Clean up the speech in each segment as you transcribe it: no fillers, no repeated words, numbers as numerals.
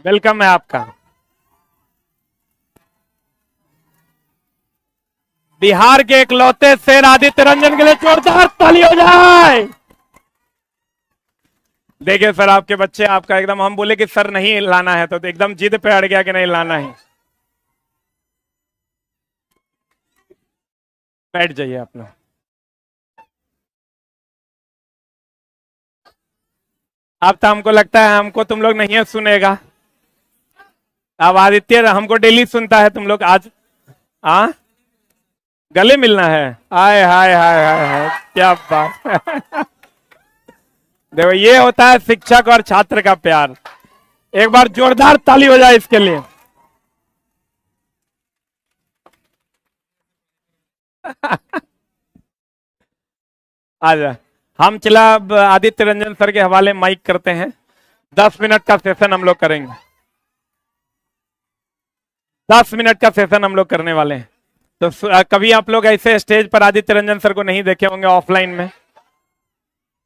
Welcome है आपका। बिहार के इकलौते शेर आदित्य रंजन के लिए जोरदार ताली हो जाए। देखिए सर, आपके बच्चे आपका एकदम, हम बोले कि सर नहीं लाना है तो एकदम जिद पे अड़ गया कि नहीं लाना है। बैठ जाइए आप लोग। अब तो हमको लगता है हमको तुम लोग नहीं सुनेगा। अब आदित्य हमको डेली सुनता है तुम लोग। आज हाँ गले मिलना है। हाय हाय हाय हाय हाय, क्या बात। देखो ये होता है शिक्षक और छात्र का प्यार। एक बार जोरदार ताली हो जाए इसके लिए। आजा, हम चला अब आदित्य रंजन सर के हवाले माइक करते हैं। 10 मिनट का सेशन हम लोग करेंगे। 10 मिनट का सेशन हम लोग करने वाले हैं। तो कभी आप लोग ऐसे स्टेज पर आदित्य रंजन सर को नहीं देखे होंगे ऑफलाइन में।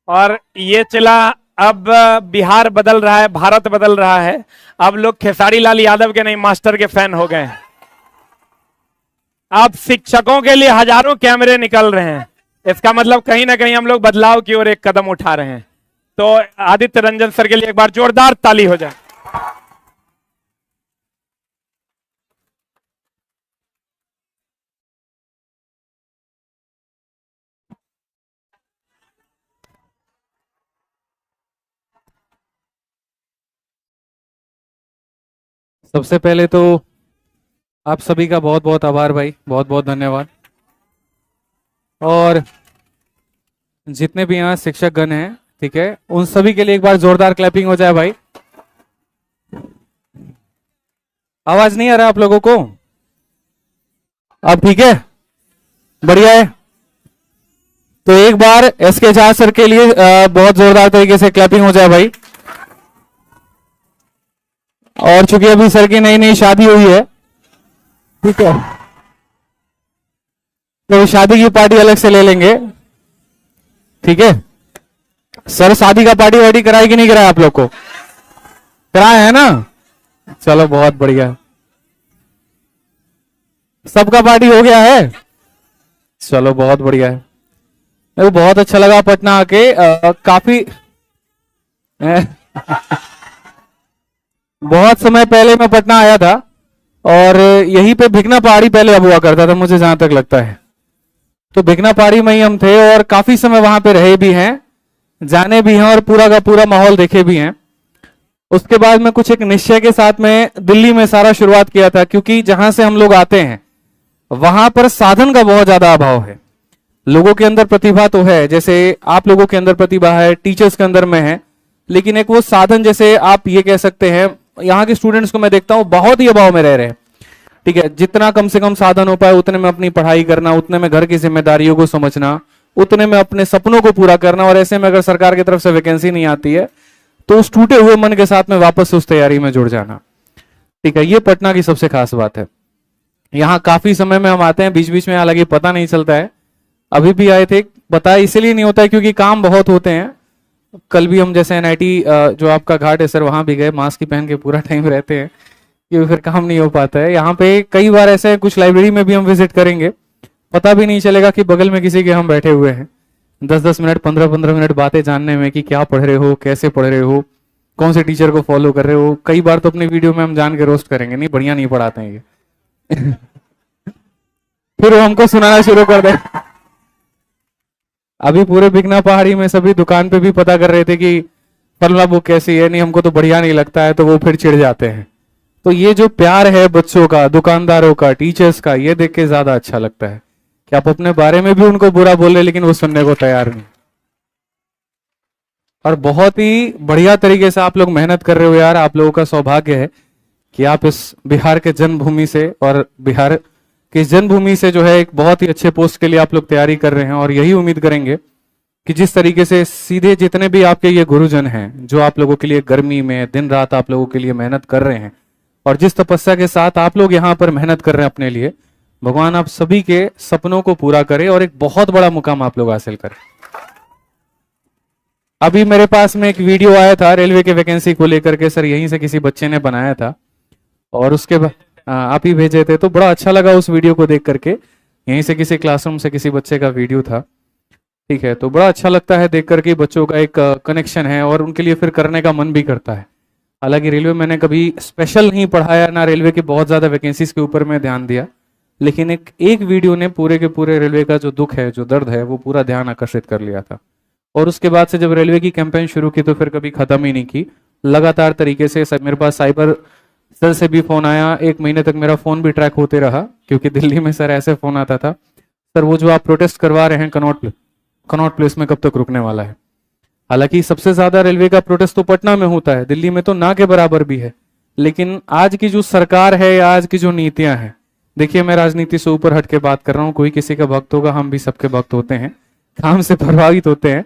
और ये चला, अब बिहार बदल रहा है, भारत बदल रहा है। अब लोग खेसारी लाल यादव के नहीं, मास्टर के फैन हो गए हैं। अब शिक्षकों के लिए हजारों कैमरे निकल रहे हैं। इसका मतलब कहीं ना कहीं हम लोग बदलाव की ओर एक कदम उठा रहे हैं। तो आदित्य रंजन सर के लिए एक बार जोरदार ताली हो जाए। सबसे पहले तो आप सभी का बहुत बहुत आभार भाई, बहुत बहुत धन्यवाद। और जितने भी यहाँ शिक्षक गण हैं, ठीक है, उन सभी के लिए एक बार जोरदार क्लैपिंग हो जाए भाई। आवाज नहीं आ रहा आप लोगों को? अब ठीक है, बढ़िया है। तो एक बार एसके झा सर के लिए बहुत जोरदार तरीके से क्लैपिंग हो जाए भाई। और चूंकि अभी सर की नई नई शादी हुई है, ठीक है, तो शादी की पार्टी अलग से ले लेंगे, ठीक है। सर शादी का पार्टी वार्टी कराए कि नहीं कराया आप लोग को? कराया है ना? चलो बहुत बढ़िया। सबका पार्टी हो गया है? चलो बहुत बढ़िया है। मेरे को बहुत अच्छा लगा पटना आके। काफी बहुत समय पहले मैं पटना आया था और यहीं पे भिकना पहाड़ी पहले अब हुआ करता था, मुझे जहां तक लगता है। तो भिकना पहाड़ी में ही हम थे और काफी समय वहां पे रहे भी हैं, जाने भी हैं और पूरा का पूरा माहौल देखे भी हैं। उसके बाद में कुछ एक निश्चय के साथ में दिल्ली में सारा शुरुआत किया था, क्योंकि जहां से हम लोग आते हैं वहां पर साधन का बहुत ज्यादा अभाव है। लोगों के अंदर प्रतिभा तो है, जैसे आप लोगों के अंदर प्रतिभा है, टीचर्स के अंदर में है, लेकिन एक वो साधन, जैसे आप ये कह सकते हैं, यहाँ के स्टूडेंट्स को मैं देखता हूँ बहुत ही अभाव में रह रहे हैं, ठीक है। जितना कम से कम साधन हो पाए उतने में अपनी पढ़ाई करना, उतने में घर की जिम्मेदारियों को समझना, उतने में अपने सपनों को पूरा करना। और ऐसे में अगर सरकार की तरफ से वैकेंसी नहीं आती है तो उस टूटे हुए मन के साथ में वापस उस तैयारी में जुड़ जाना, ठीक है। ये पटना की सबसे खास बात है। यहाँ काफी समय में हम आते हैं, बीच बीच में, हालांकि पता नहीं चलता है। अभी भी आए थे, पता इसलिए नहीं होता है क्योंकि काम बहुत होते हैं। कल भी हम जैसे एनआईटी जो आपका घाट है सर, वहां भी गए, मास्क ही पहन के पूरा टाइम रहते हैं क्योंकि फिर काम नहीं हो पाता है। यहाँ पे कई बार ऐसे कुछ लाइब्रेरी में भी हम विजिट करेंगे, पता भी नहीं चलेगा कि बगल में किसी के हम बैठे हुए हैं। 10-10 मिनट, 15-15 मिनट बातें जानने में कि क्या पढ़ रहे हो, कैसे पढ़ रहे हो, कौन से टीचर को फॉलो कर रहे हो। कई बार तो अपनी वीडियो में हम जान के रोस्ट करेंगे, नहीं बढ़िया नहीं पढ़ाते हैं ये। फिर वो हमको सुनाना शुरू कर दे। अभी पूरे भिकना पहाड़ी में सभी दुकान पे भी पता कर रहे थे कि फलना बुक कैसी है, नहीं हमको तो बढ़िया नहीं लगता है, तो वो फिर चिढ़ जाते हैं। तो ये जो प्यार है बच्चों का, दुकानदारों का, टीचर्स का, ये देख के ज्यादा अच्छा लगता है कि आप अपने बारे में भी उनको बुरा बोल रहे लेकिन वो सुनने को तैयार नहीं। और बहुत ही बढ़िया तरीके से आप लोग मेहनत कर रहे हो यार। आप लोगों का सौभाग्य है कि आप इस बिहार के जन्मभूमि से और बिहार की जन्मभूमि से जो है एक बहुत ही अच्छे पोस्ट के लिए आप लोग तैयारी कर रहे हैं। और यही उम्मीद करेंगे कि जिस तरीके से सीधे जितने भी आपके ये गुरुजन हैं जो आप लोगों के लिए गर्मी में दिन रात आप लोगों के लिए मेहनत कर रहे हैं, और जिस तपस्या के साथ आप लोग यहाँ पर मेहनत कर रहे हैं अपने लिए, भगवान आप सभी के सपनों को पूरा करे और एक बहुत बड़ा मुकाम आप लोग हासिल करें। अभी मेरे पास में एक वीडियो आया था रेलवे के वैकेंसी को लेकर के, सर यहीं से किसी बच्चे ने बनाया था, और उसके बाद आप ही भेजे थे, तो बड़ा अच्छा लगा उस वीडियो को देख करके। यहीं से किसी क्लासरूम से किसी बच्चे का वीडियो था। ठीक है, तो बड़ा अच्छा लगता है देख करके, बच्चों का एक कनेक्शन है और उनके लिए फिर करने का मन भी करता है। हालांकि रेलवे मैंने कभी स्पेशल नहीं पढ़ाया, ना रेलवे की बहुत ज़्यादा वैकेंसीज के ऊपर मैं ध्यान दिया, लेकिन एक वीडियो ने पूरे के पूरे रेलवे का जो दुख है, जो दर्द है, वो पूरा ध्यान आकर्षित कर लिया था। और उसके बाद से जब रेलवे की कैंपेन शुरू की तो फिर कभी ख़त्म ही नहीं की, लगातार तरीके से। सब मेरे पास साइबर सर से भी फ़ोन आया, 1 महीने तक मेरा फ़ोन भी ट्रैक होते रहा, क्योंकि दिल्ली में सर ऐसे फ़ोन आता था, सर वो जो आप प्रोटेस्ट करवा रहे हैं कनॉट प्लेस में, कब तक रुकने वाला है। हालांकि सबसे ज्यादा रेलवे का प्रोटेस्ट तो पटना में होता है, दिल्ली में तो ना के बराबर भी है। लेकिन आज की जो सरकार है या आज की जो नीतियां हैं, देखिए मैं राजनीति से ऊपर हट के बात कर रहा हूं, कोई किसी का भक्त होगा, हम भी सबके भक्त होते हैं, काम से प्रभावित होते हैं।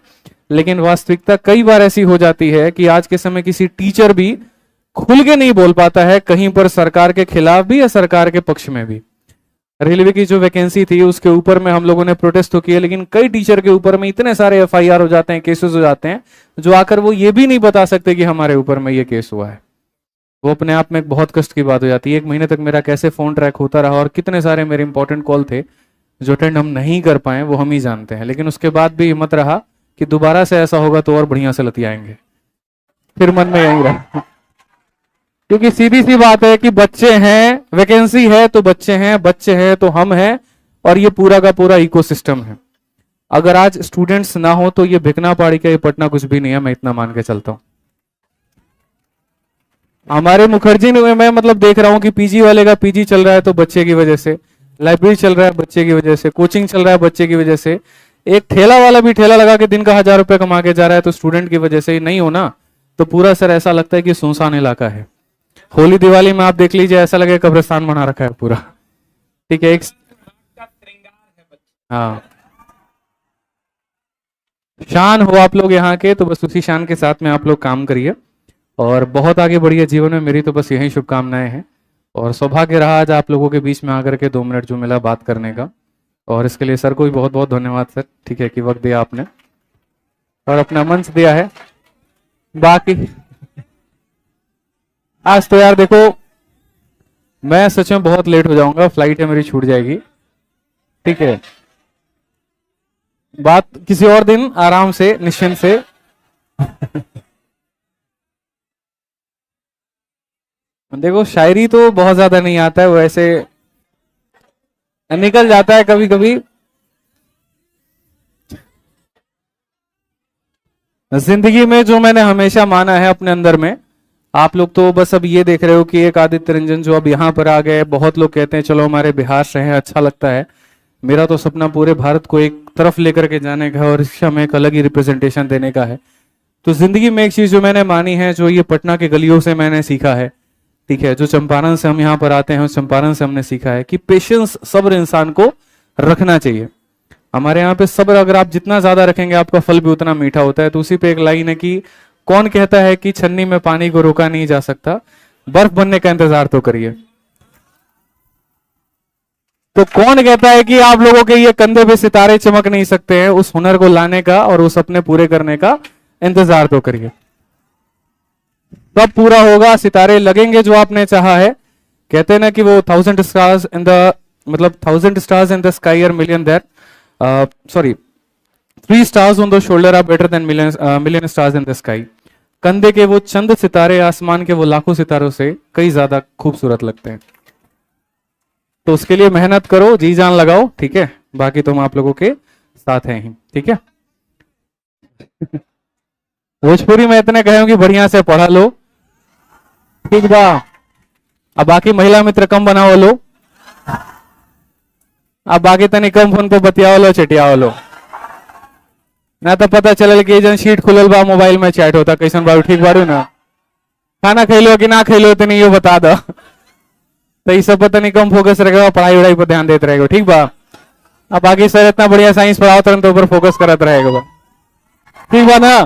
लेकिन वास्तविकता कई बार ऐसी हो जाती है कि आज के समय किसी टीचर भी खुल के नहीं बोल पाता है, कहीं पर सरकार के खिलाफ भी या सरकार के पक्ष में भी। रेलवे की जो वैकेंसी थी उसके ऊपर में हम लोगों ने प्रोटेस्ट तो किया, लेकिन कई टीचर के ऊपर में इतने सारे एफआईआर हो जाते हैं, केसेस हो जाते हैं, जो आकर वो ये भी नहीं बता सकते कि हमारे ऊपर में ये केस हुआ है। वो अपने आप में एक बहुत कष्ट की बात हो जाती है। 1 महीने तक मेरा कैसे फोन ट्रैक होता रहा, और कितने सारे मेरे इंपॉर्टेंट कॉल थे जो अटेंड हम नहीं कर पाए, वो हम ही जानते हैं। लेकिन उसके बाद भी हिम्मत रहा कि दोबारा से ऐसा होगा तो और बढ़िया से लतियाएंगे, फिर मन में यही रहा। क्योंकि सीधी सी बात है कि बच्चे हैं, वैकेंसी है तो बच्चे हैं, बच्चे हैं तो हम हैं, और ये पूरा का पूरा इकोसिस्टम है। अगर आज स्टूडेंट्स ना हो तो ये भिकना पहाड़ी का ये पटना कुछ भी नहीं है, मैं इतना मान के चलता हूं। हमारे मुखर्जी में मैं मतलब देख रहा हूं कि पीजी वाले का पीजी चल रहा है तो बच्चे की वजह से, लाइब्रेरी चल रहा है बच्चे की वजह से, कोचिंग चल रहा है बच्चे की वजह से, एक ठेला वाला भी ठेला लगा के दिन का 1,000 रुपए कमा के जा रहा है तो स्टूडेंट की वजह से। नहीं हो ना तो पूरा सर ऐसा लगता है कि सुनसान इलाका है। होली दिवाली में आप देख लीजिए, ऐसा लगे कब्रिस्तान बना रखा है पूरा। ठीक है, एक हाँ, शान हो आप लोग यहाँ के, तो बस उसी शान के साथ में आप लोग काम करिए और बहुत आगे बढ़िए जीवन में। मेरी तो बस यही शुभकामनाएं हैं, और सौभाग्य रहा आज आप लोगों के बीच में आकर के 2 मिनट जो मिला बात करने का, और इसके लिए सर को भी बहुत बहुत धन्यवाद सर। ठीक है, कि वक्त दिया आपने और अपना मंच दिया है। बाकी आज तो यार देखो, मैं सच में बहुत लेट हो जाऊंगा, फ्लाइट है मेरी छूट जाएगी। ठीक है, बात किसी और दिन आराम से निश्चिंत से। देखो शायरी तो बहुत ज्यादा नहीं आता है, वो ऐसे निकल जाता है कभी कभी। जिंदगी में जो मैंने हमेशा माना है अपने अंदर में, आप लोग तो बस अब ये देख रहे हो कि एक आदित्य रंजन जो अब यहाँ पर आ गए, बहुत लोग कहते हैं चलो हमारे बिहार से हैं, अच्छा लगता है। मेरा तो सपना पूरे भारत को एक तरफ लेकर के जाने का है और इसका में एक अलग ही रिप्रेजेंटेशन देने का है। तो जिंदगी में एक चीज जो मैंने मानी है, जो ये पटना के गलियों से मैंने सीखा है, ठीक है, जो चंपारण से हम यहाँ पर आते हैं, उस चंपारण से हमने सीखा है कि पेशेंस, सब्र इंसान को रखना चाहिए। हमारे यहाँ पे सब्र अगर आप जितना ज्यादा रखेंगे आपका फल भी उतना मीठा होता है। तो उसी पे एक लाइन है कि कौन कहता है कि छन्नी में पानी को रोका नहीं जा सकता, बर्फ बनने का इंतजार तो करिए। तो कौन कहता है कि आप लोगों के ये कंधे पे सितारे चमक नहीं सकते हैं, उस हुनर को लाने का और उस सपने पूरे करने का इंतजार तो करिए। सब पूरा होगा, सितारे लगेंगे जो आपने चाहा है। कहते हैं ना कि वो 1000 स्टार्स इन द, मतलब 1000 stars in the sky are million there, sorry 3 stars on the shoulder are better than million stars in the sky. कंधे के वो चंद सितारे आसमान के वो लाखों सितारों से कई ज्यादा खूबसूरत लगते हैं। तो उसके लिए मेहनत करो, जी जान लगाओ, ठीक है। बाकी तो हम आप लोगों के साथ हैं ही, ठीक है। भोजपुरी में इतने कहे कि बढ़िया से पढ़ा लो, ठीक बा। अब बाकी महिला मित्र कम बनाओ लो, अब बाकी तनी कम फोन पे बतियाओ लो, चटियाओ लो, ना तो पता चलल कि जन शीट खुलल बा मोबाइल में चैट होता। कैसन बाबू, ठीक बारू ना? खाना खैलो कि ना खैलो तनी यो बता दो। तो ये सब पर तनी कम फोकस रहेगा, पढ़ाई वढ़ाई पर ध्यान देते रहेगा, ठीक बा। अब बाकी सर इतना बढ़िया साइंस पढ़ाओ तो ऊपर फोकस करत रहेगा, ठीक बा ना?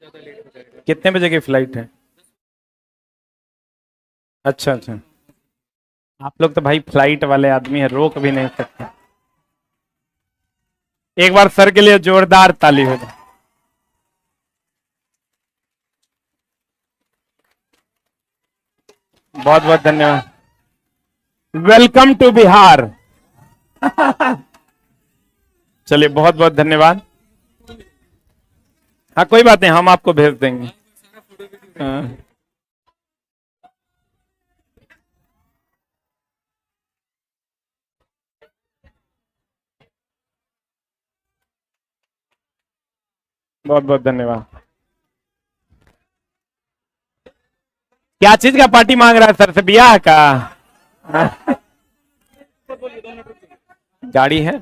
कितने बजे की फ्लाइट है? अच्छा अच्छा, आप लोग तो भाई फ्लाइट वाले आदमी है, रोक भी नहीं सकते। एक बार सर के लिए जोरदार ताली हो जाए। बहुत बहुत धन्यवाद। Welcome to Bihar. चलिए बहुत बहुत धन्यवाद। हाँ कोई बात नहीं, हम आपको भेज देंगे। हाँ। बहुत बहुत धन्यवाद। क्या चीज का पार्टी मांग रहा है सर से? ब्याह का? गाड़ी है?